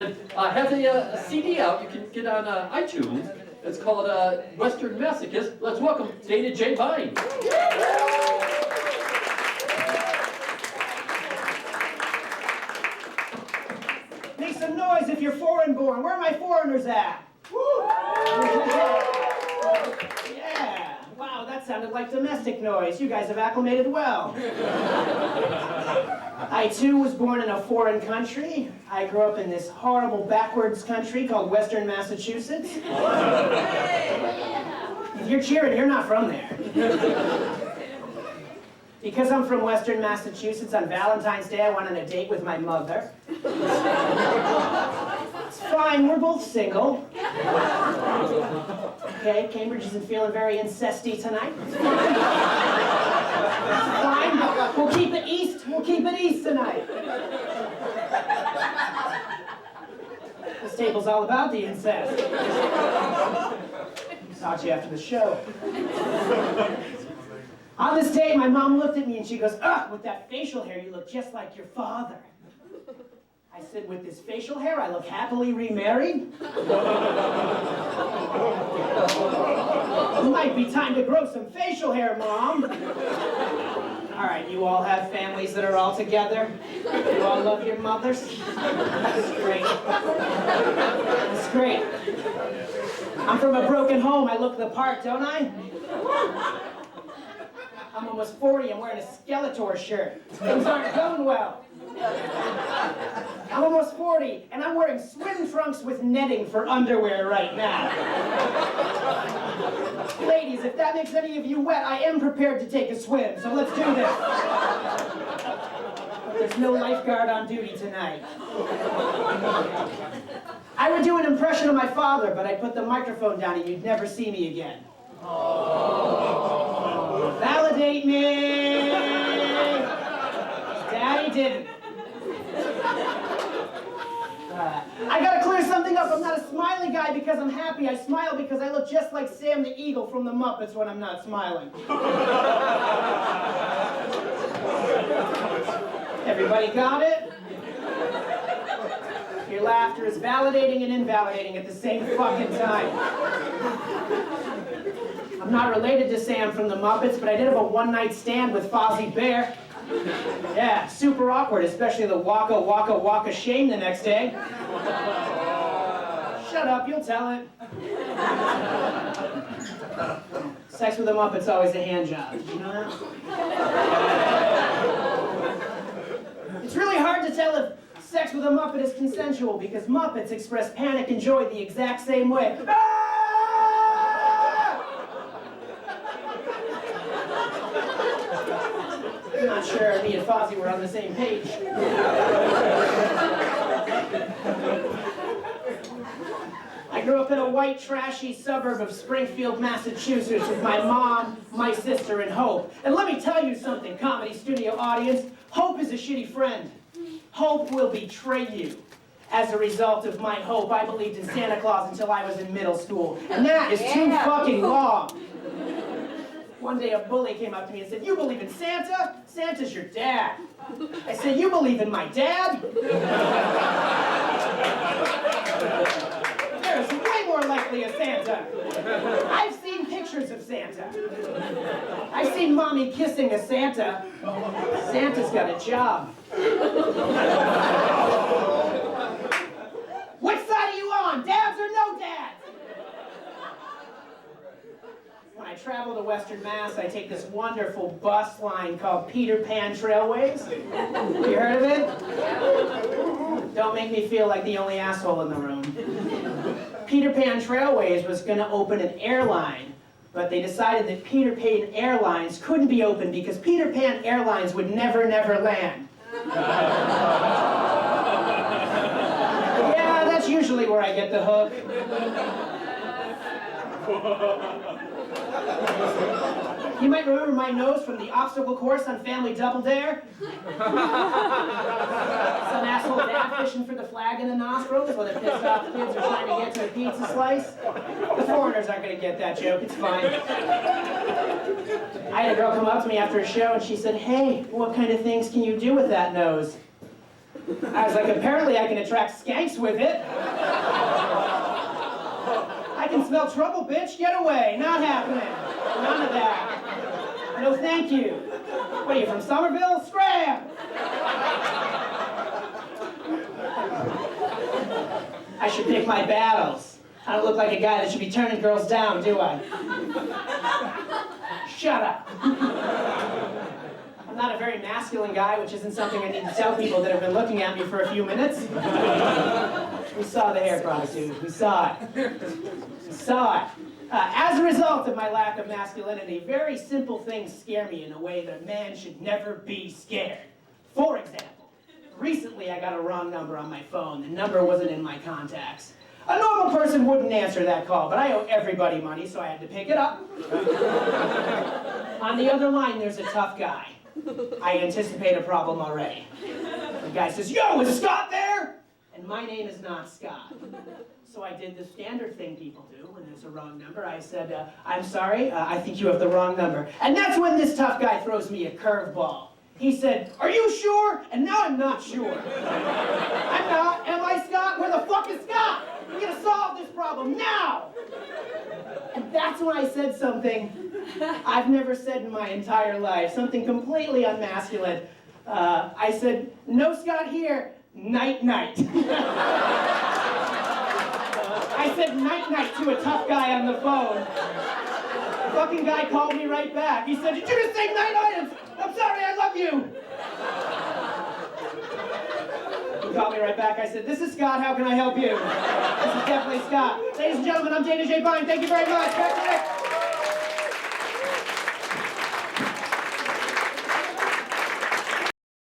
Has a CD out you can get on iTunes. It's called Western Masochist. Let's welcome DJB. Make some noise if you're foreign born. Where are my foreigners at? Yeah. Wow, that sounded like domestic noise. You guys have acclimated well. I too was born in a foreign country. I grew up in this horrible backwards country called Western Massachusetts. If you're cheering, you're not from there. Because I'm from Western Massachusetts, on Valentine's Day I went on a date with my mother. It's fine, we're both single. Okay, Cambridge isn't feeling very incesty tonight. It's fine. It's fine, but we'll keep it east. We'll keep it east tonight. This table's all about the incest. Talk to you after the show. On this date, my mom looked at me and she goes, "Ugh, with that facial hair, you look just like your father." I said, "With this facial hair, I look happily remarried." It might be time to grow some facial hair, Mom. All right, you all have families that are all together? You all love your mothers? That's great. That's great. I'm from a broken home. I look the part, don't I? I'm almost 40. I'm wearing a Skeletor shirt. Things aren't going well. I'm almost 40, and I'm wearing swim trunks with netting for underwear right now. Ladies, if that makes any of you wet, I am prepared to take a swim, so let's do this. But there's no lifeguard on duty tonight. I would do an impression of my father, but I'd put the microphone down and you'd never see me again. Validate me! Daddy didn't. I gotta clear something up. I'm not a smiley guy because I'm happy. I smile because I look just like Sam the Eagle from the Muppets when I'm not smiling. Everybody got it? Your laughter is validating and invalidating at the same fucking time. I'm not related to Sam from the Muppets, but I did have a one-night stand with Fozzie Bear. Yeah, super awkward, especially the waka waka waka shame the next day. Shut up, you'll tell it. Sex with a Muppet's always a hand job. Did you know that? It's really hard to tell if sex with a Muppet is consensual because Muppets express panic and joy the exact same way. I'm not sure me and Fozzie were on the same page. I grew up in a white, trashy suburb of Springfield, Massachusetts with my mom, my sister, and Hope. And let me tell you something, comedy studio audience. Hope is a shitty friend. Hope will betray you. As a result of my hope, I believed in Santa Claus until I was in middle school. And that is too fucking long. One day a bully came up to me and said, "You believe in Santa? Santa's your dad." I said, "You believe in my dad?" There's way more likely a Santa. I've seen pictures of Santa. I've seen mommy kissing a Santa. Santa's got a job. Which side are you on? Dads or no dads? When I travel to Western Mass, I take this wonderful bus line called Peter Pan Trailways. You heard of it? Don't make me feel like the only asshole in the room. Peter Pan Trailways was going to open an airline, but they decided that Peter Pan Airlines couldn't be opened because Peter Pan Airlines would never land. Yeah, that's usually where I get the hook. You might remember my nose from the obstacle course on Family Double Dare. Some asshole dad fishing for the flag in the nostrils while the pissed off kids are trying to get to a pizza slice. The foreigners aren't going to get that joke, it's fine. I had a girl come up to me after a show and she said, "Hey, what kind of things can you do with that nose?" I was like, apparently I can attract skanks with it. I can smell trouble, bitch. Get away. Not happening. None of that. No, thank you. What are you, from Somerville? Scram! I should pick my battles. I don't look like a guy that should be turning girls down, do I? Shut up. I'm not a very masculine guy, which isn't something I need to tell people that have been looking at me for a few minutes. We saw the hair product, dude. We saw it. We saw it. As a result of my lack of masculinity, very simple things scare me in a way that a man should never be scared. For example, recently I got a wrong number on my phone. The number wasn't in my contacts. A normal person wouldn't answer that call, but I owe everybody money, so I had to pick it up. On the other line, there's a tough guy. I anticipate a problem already. The guy says, "Yo, is Scott there?" And my name is not Scott. So I did the standard thing people do when there's a wrong number. I said, "I'm sorry, I think you have the wrong number." And that's when this tough guy throws me a curveball. He said, "Are you sure?" And now I'm not sure. I'm not. Am I, Scott? Where the fuck is Scott? We're gonna solve this problem now! And that's when I said something I've never said in my entire life, something completely unmasculine. I said, "No Scott here, night night." I said night night to a tough guy on the phone. The fucking guy called me right back. He said, "Did you just say night night? I'm sorry, I love you." He called me right back. I said, "This is Scott, how can I help you?" This is definitely Scott. Ladies and gentlemen, I'm DJB. Thank you very much. Back to Nick.